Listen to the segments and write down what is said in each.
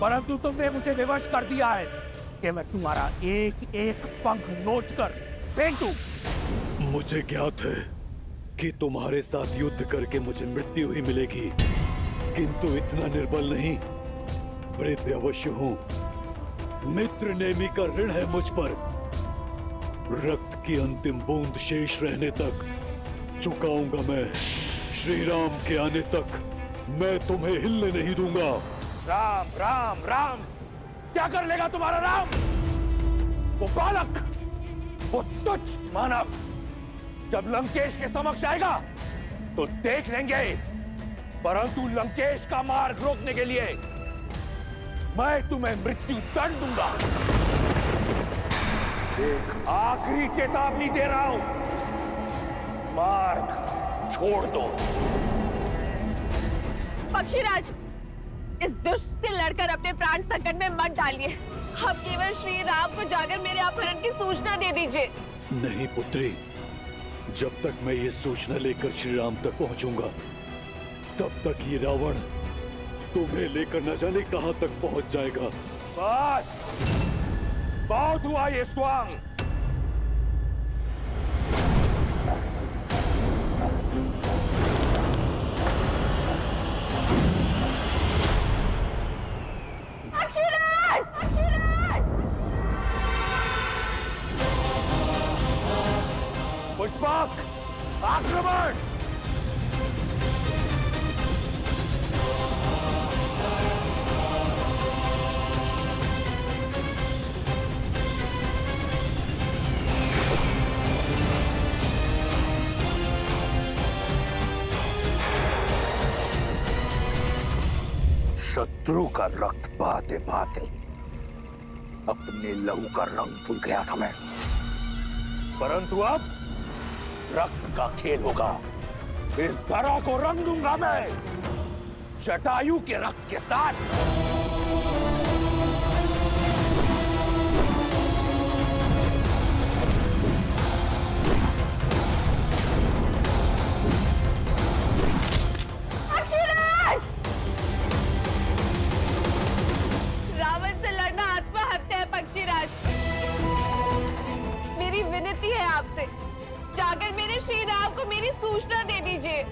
परंतु तुमने मुझे विवश कर दिया है कि मैं तुम्हारा एक एक पंख नोच कर फेंक दूं। मुझे ज्ञात है कि तुम्हारे साथ युद्ध करके मुझे मृत्यु ही मिलेगी, किंतु इतना निर्बल नहीं, वृद्ध अवश्य हूं। मित्र नेमी का ऋण है मुझ पर। रक्त की अंतिम बूंद शेष रहने तक चुकाऊंगा मैं। श्री राम के आने तक मैं तुम्हें हिलने नहीं दूंगा। राम राम राम, क्या कर लेगा तुम्हारा राम? वो बालक, वो तुच्छ मानव जब लंकेश के समक्ष आएगा तो देख लेंगे, परंतु लंकेश का मार्ग रोकने के लिए मैं तुम्हें मृत्यु दंड दूंगा। एक आखिरी चेतावनी दे रहा हूं, मार्ग छोड़ दो। पक्षीराज, इस दुष्ट से लड़कर अपने प्राण संकट में मत डालिए। आप केवल श्री राम को जाकर मेरे अपहरण की सूचना दे दीजिए। नहीं पुत्री, जब तक मैं ये सूचना लेकर श्री राम तक पहुंचूंगा, तब तक ये रावण तुम्हें लेकर न जाने कहां तक पहुंच जाएगा। बस, बहुत हुआ ये स्वांग। पक्षीराज! पक्षीराज! पुष्पक, आक्रमण! शत्रु का रक्त बहाते बहाते अपने लहू का रंग भूल गया था मैं, परंतु अब रक्त का खेल होगा। इस धरा को रंग दूंगा मैं जटायु के रक्त के साथ। रावण से लड़ना आत्महत्या है पक्षीराज। मेरी विनती है आपसे, जाकर मेरे श्री राम को मेरी सूचना दे दीजिए।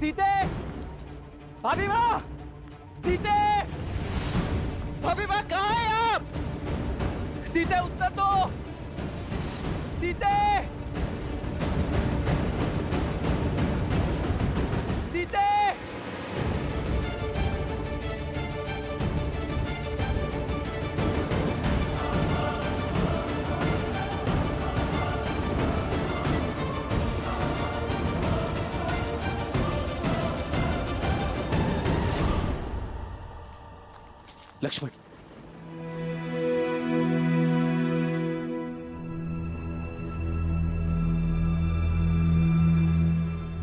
सीते, भाभी माँ, सीते, भाभी माँ कहाँ है आप? सीते उत्तर दो, सीते, सीते। लक्ष्मण,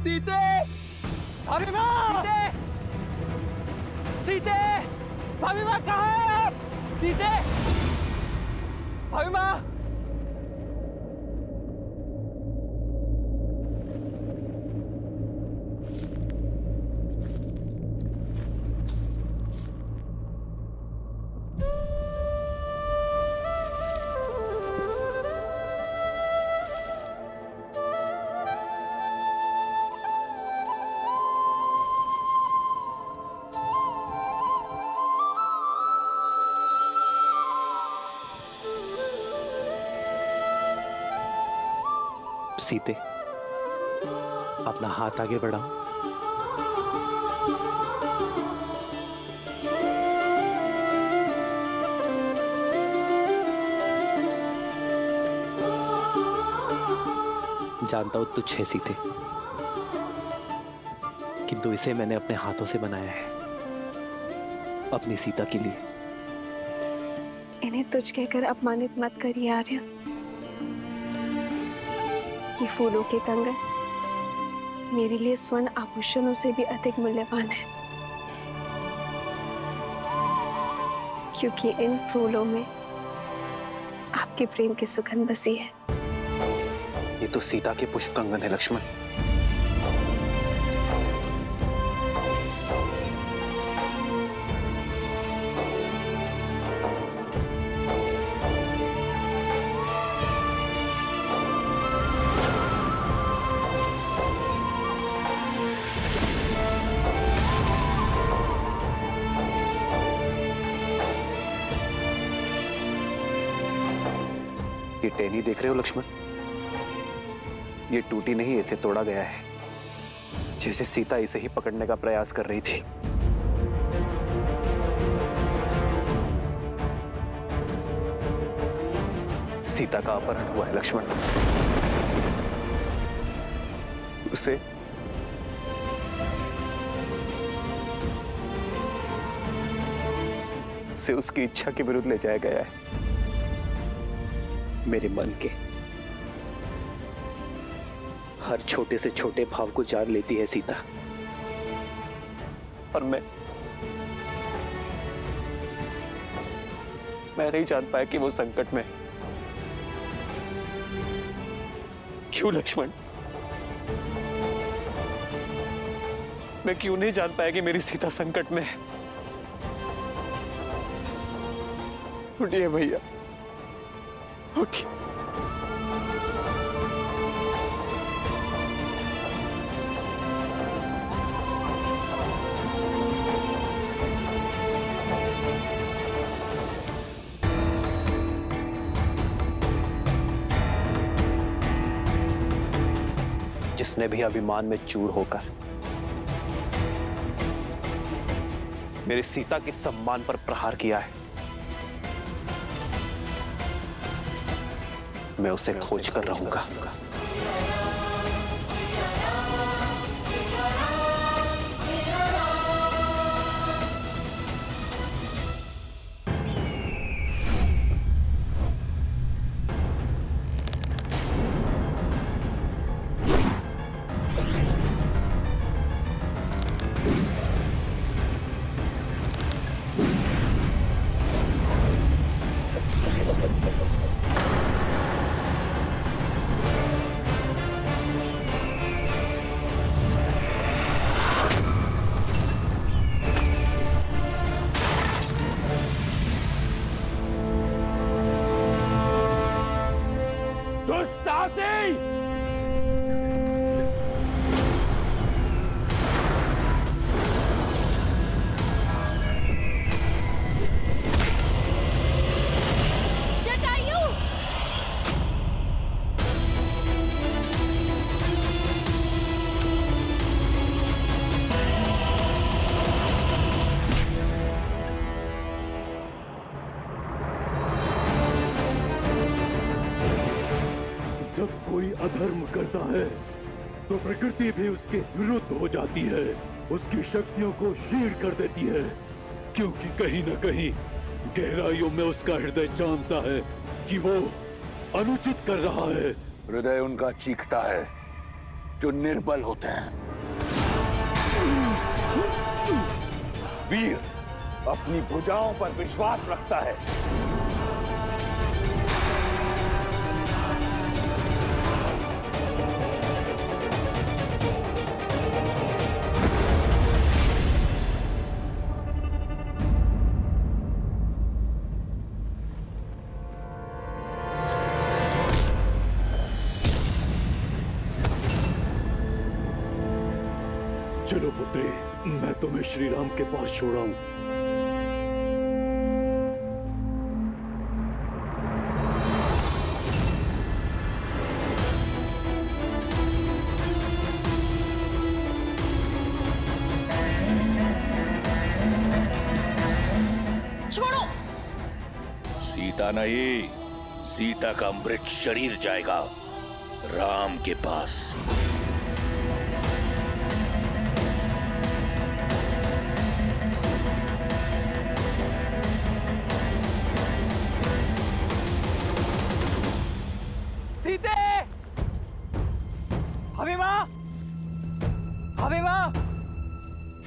सीते, भाभी माँ, सीते, सीते, भाभी माँ कहाँ है आप? सीते, भाभी माँ। सीते, अपना हाथ आगे बढ़ाओ। जानता हूं तुझ है सीते, किंतु इसे मैंने अपने हाथों से बनाया है, अपनी सीता के लिए। इन्हें तुझ कहकर अपमानित मत करिए आर्यन। ये फूलों के कंगन मेरे लिए स्वर्ण आभूषणों से भी अधिक मूल्यवान है, क्योंकि इन फूलों में आपके प्रेम की सुगंध बसी है। ये तो सीता के पुष्प कंगन है लक्ष्मण। ये टहनी देख रहे हो लक्ष्मण? ये टूटी नहीं, इसे तोड़ा गया है, जैसे सीता इसे ही पकड़ने का प्रयास कर रही थी। सीता का अपहरण हुआ है लक्ष्मण। उसे उसकी इच्छा के विरुद्ध ले जाया गया है। मेरे मन के हर छोटे से छोटे भाव को जान लेती है सीता, और मैं नहीं जान पाया कि वो संकट में। क्यों लक्ष्मण? मैं क्यों नहीं जान पाया कि मेरी सीता संकट में है? उठिए भैया, उठिए। जिसने भी अभिमान में चूर होकर मेरी सीता के सम्मान पर प्रहार किया है, मैं उसे खोज कर रहूंगा। जब कोई अधर्म करता है तो प्रकृति भी उसके विरुद्ध हो जाती है, उसकी शक्तियों को क्षीण कर देती है, क्योंकि कहीं न कहीं गहराइयों में उसका हृदय जानता है कि वो अनुचित कर रहा है। हृदय उनका चीखता है जो निर्बल होते हैं। वीर अपनी भुजाओं पर विश्वास रखता है। चलो पुत्री, मैं तुम्हें श्री राम के पास छोड़ाऊं। छोड़ो। सीता नहीं, सीता का मृत शरीर जाएगा राम के पास।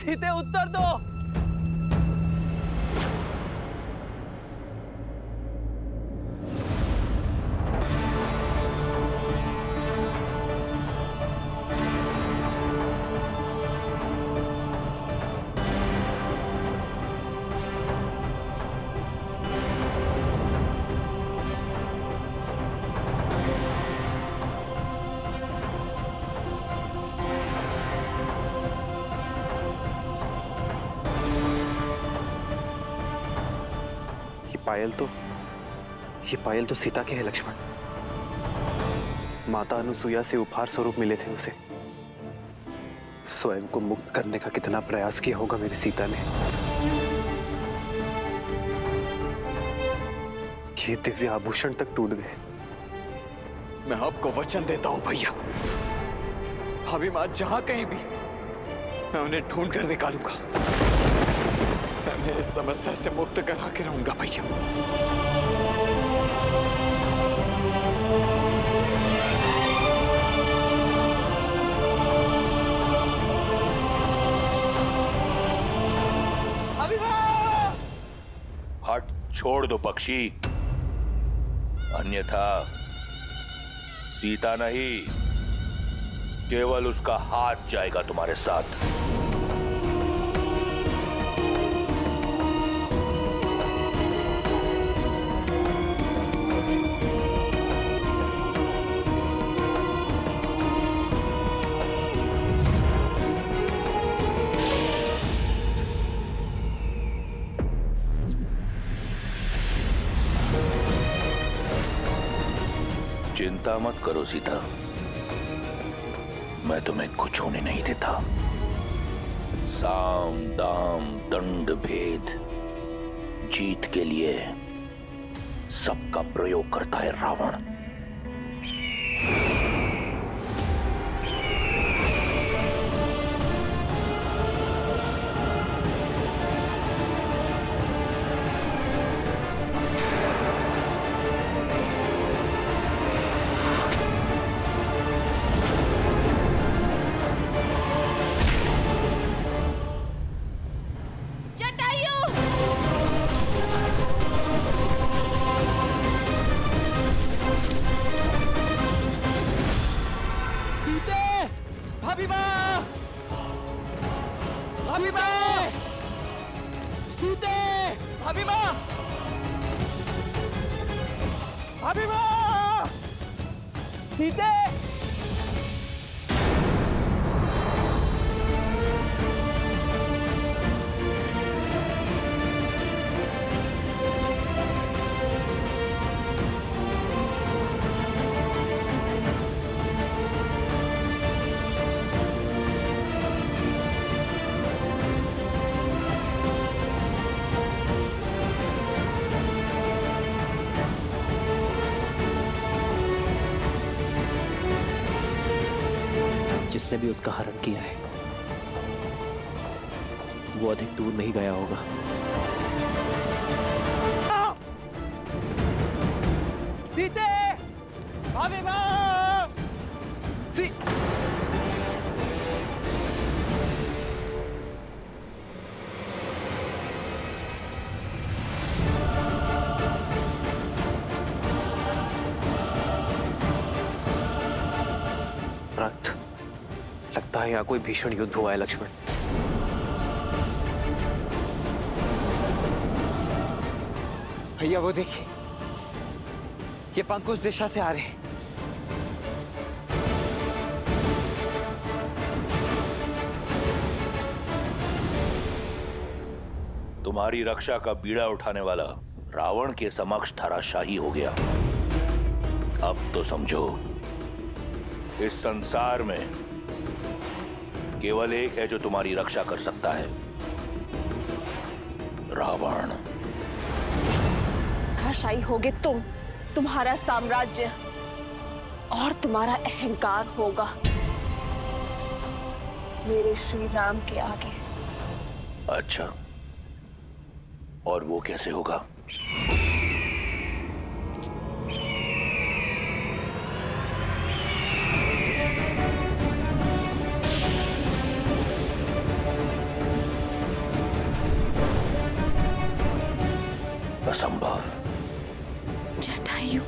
सीधे उत्तर दो। ये पायल तो सीता के है लक्ष्मण। माता अनुसुईया से उपहार स्वरूप मिले थे उसे। स्वयं को मुक्त करने का कितना प्रयास किया होगा मेरी सीता ने। ये दिव्य आभूषण तक टूट गए। मैं आपको वचन देता हूं भैया, अभी मैं जहां कहीं भी मैं उन्हें ढूंढ कर निकालूंगा। मैं इस समस्या से मुक्त करा के रहूंगा भैया। हट छोड़ दो पक्षी, अन्यथा सीता नहीं केवल उसका हाथ जाएगा तुम्हारे साथ। चिंता मत करो सीता, मैं तुम्हें कुछ होने नहीं देता। साम दाम दंड भेद जीत के लिए सबका प्रयोग करता है रावण। जिसने भी उसका हरण किया है वो अधिक दूर नहीं गया होगा। सीते, भाभी मां, रक्त, लगता है यहाँ कोई भीषण युद्ध हुआ है लक्ष्मण। भैया वो देखिए, ये पंख उस दिशा से आ रहे हैं। तुम्हारी रक्षा का बीड़ा उठाने वाला रावण के समक्ष धराशायी हो गया। अब तो समझो, इस संसार में केवल एक है जो तुम्हारी रक्षा कर सकता है, रावण। धराशायी होगे तुम, तुम्हारा साम्राज्य और तुम्हारा अहंकार होगा मेरे श्री राम के आगे। अच्छा, और वो कैसे होगा? असंभव। जटायु,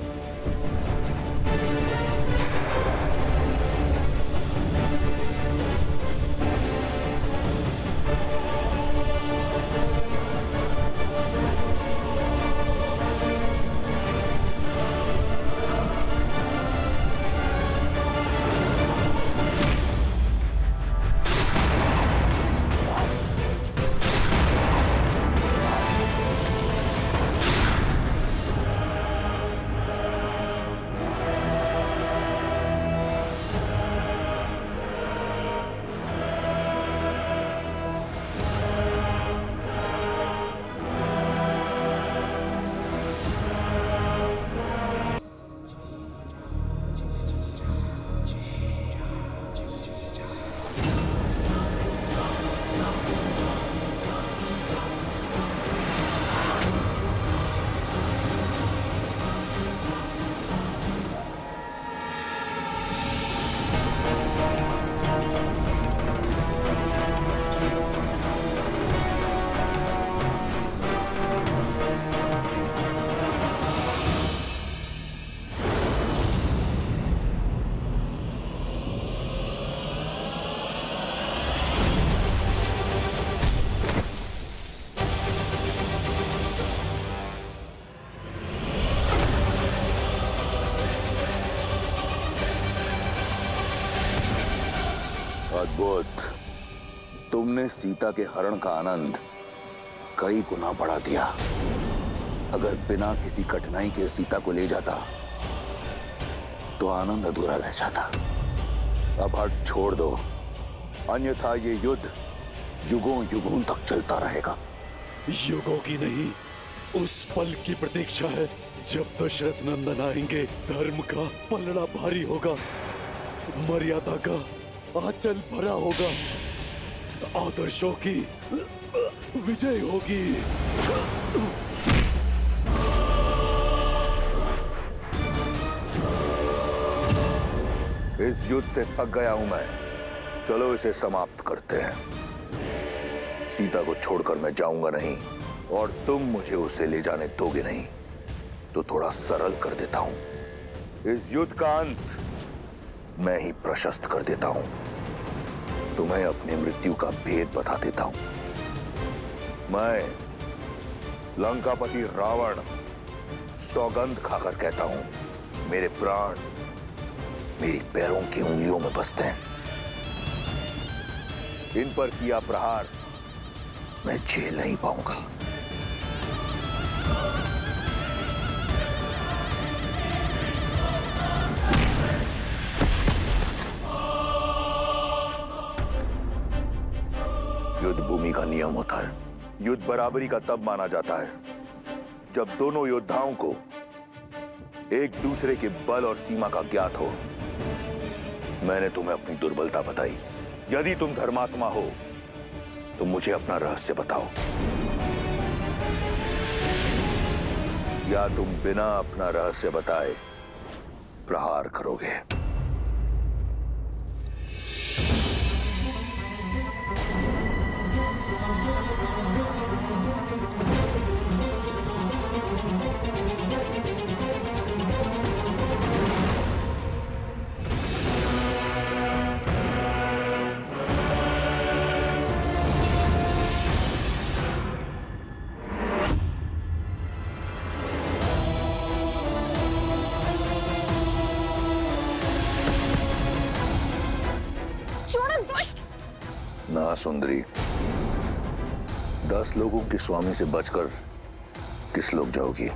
अद्भुत। तुमने सीता के हरण का आनंद कई गुना बढ़ा दिया। अगर बिना किसी कठिनाई के सीता को ले जाता तो आनंद अधूरा रह जाता। अब हट छोड़ दो, अन्यथा ये युद्ध युगों युगों तक चलता रहेगा। युगों की नहीं, उस पल की प्रतीक्षा है जब दशरथ नंदन आएंगे। धर्म का पलड़ा भारी होगा, मर्यादा का आंचल भरा होगा, आदर्शों की विजय होगी। इस युद्ध से थक गया हूं मैं। चलो इसे समाप्त करते हैं। सीता को छोड़कर मैं जाऊंगा नहीं, और तुम मुझे उसे ले जाने दोगे नहीं। तो थोड़ा सरल कर देता हूं। इस युद्ध का अंत मैं ही प्रशस्त कर देता हूं। तुम्हें अपनी मृत्यु का भेद बता देता हूं। मैं लंकापति रावण सौगंध खाकर कहता हूं, मेरे प्राण मेरी पैरों की उंगलियों में बसते हैं। इन पर किया प्रहार मैं झेल नहीं पाऊंगा। युद्ध भूमि का नियम होता है। युद्ध बराबरी का तब माना जाता है जब दोनों योद्धाओं को एक दूसरे के बल और सीमा का ज्ञात हो। मैंने तुम्हें अपनी दुर्बलता बताई। यदि तुम धर्मात्मा हो तो मुझे अपना रहस्य बताओ, या तुम बिना अपना रहस्य बताए प्रहार करोगे। ना सुंदरी, 10 लोगों के स्वामी से बचकर किस लोग जाओगी?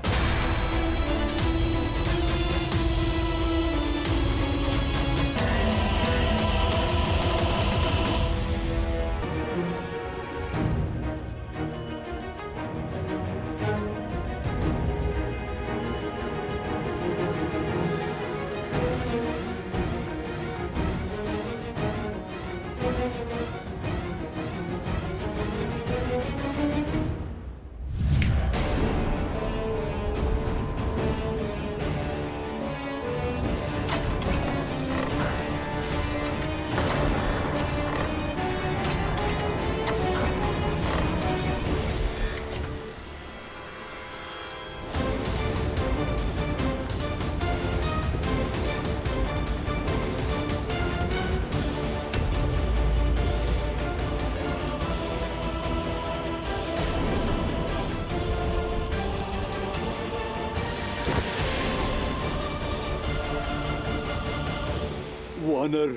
वानर,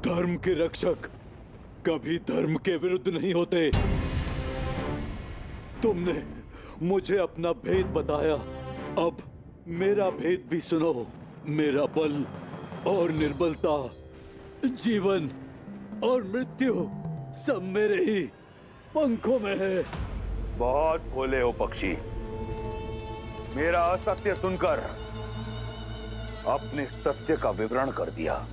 धर्म के रक्षक कभी धर्म के विरुद्ध नहीं होते। तुमने मुझे अपना भेद बताया, अब मेरा भेद भी सुनो। मेरा बल और निर्बलता, जीवन और मृत्यु सब मेरे ही पंखों में है। बहुत भोले हो पक्षी। मेरा असत्य सुनकर अपने सत्य का विवरण कर दिया।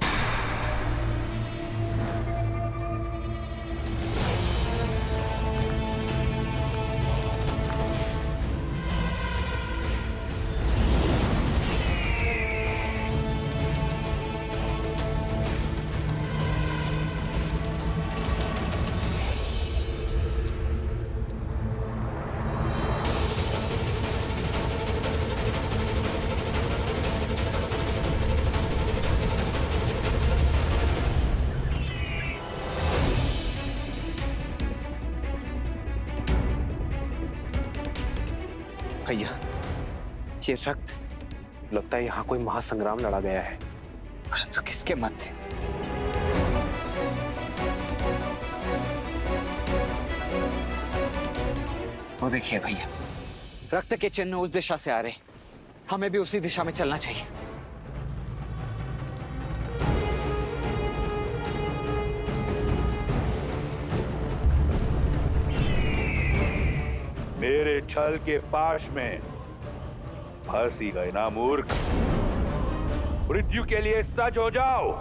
भैया, ये रक्त, लगता है यहाँ कोई महासंग्राम लड़ा गया है। परंतु किसके मध्य? वो देखिए भैया, रक्त के चिन्ह उस दिशा से आ रहे। हमें भी उसी दिशा में चलना चाहिए। मेरे छल के पाश में फंसी गए ना मूर्ख। मृत्यु के लिए सज हो जाओ।